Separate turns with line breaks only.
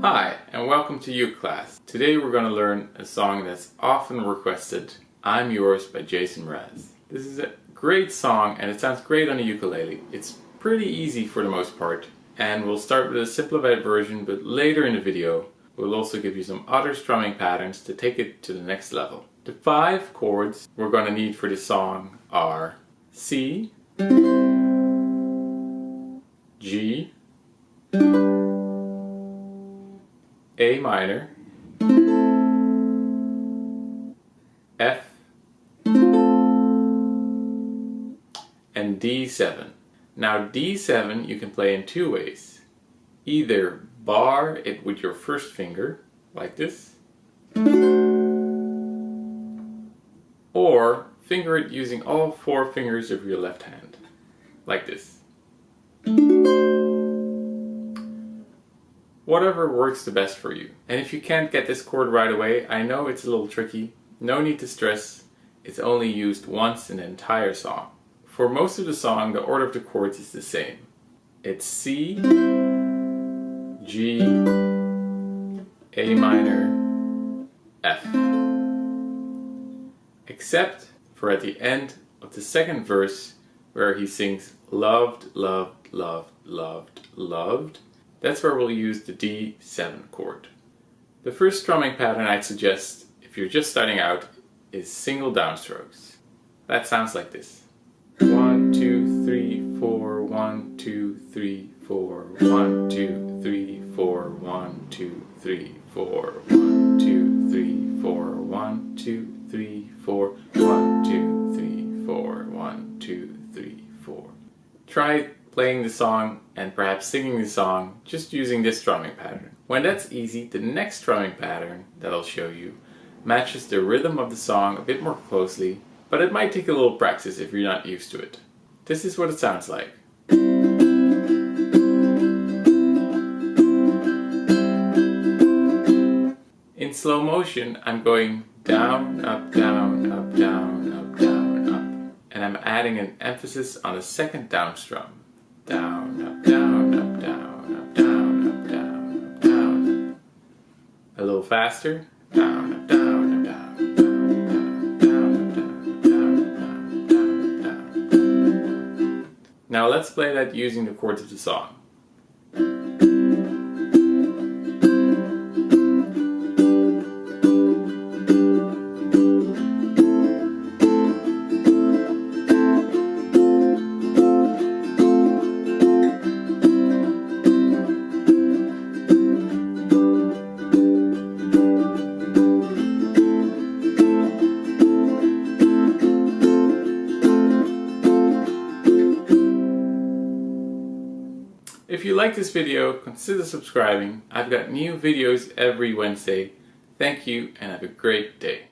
Hi, and welcome to Uke Class. Today we're going to learn a song that's often requested, I'm Yours by Jason Mraz. This is a great song and it sounds great on a ukulele. It's pretty easy for the most part, and we'll start with a simplified version, but later in the video we'll also give you some other strumming patterns to take it to the next level. The 5 chords we're going to need for this song are C, G, A minor, F, and D7. Now D7 you can play in 2 ways. Either bar it with your first finger, like this, or finger it using all 4 fingers of your left hand, like this. Whatever works the best for you. And if you can't get this chord right away, I know it's a little tricky. No need to stress, it's only used once in the entire song. For most of the song, the order of the chords is the same. It's C, G, A minor, F. Except for at the end of the second verse where he sings loved, loved, loved, loved, loved. That's where we'll use the D7 chord. The first strumming pattern I'd suggest, if you're just starting out, is single downstrokes. That sounds like this. 1, 2, 3, 4, 1, 2, 3, 4, 1, 2, 3, 4, 1, 2, 3, 4, 1, 2, 3, 4, 1, 2, 3, 4, 1, 2, 3, 4, 1, 2, 3, 4. Try playing the song and perhaps singing the song just using this strumming pattern. When that's easy, the next strumming pattern that I'll show you matches the rhythm of the song a bit more closely, but it might take a little practice if you're not used to it. This is what it sounds like. In slow motion, I'm going down, up, down, up, down, up, down, up. And I'm adding an emphasis on the second down strum. Down, up, down, up, down, up, down, up, down, up, down. A little faster. Down, up, down, up, down, down, down, down, down, down, down, down. Now let's play that using the chords of the song. If you like this video, consider subscribing. I've got new videos every Wednesday. Thank you and have a great day.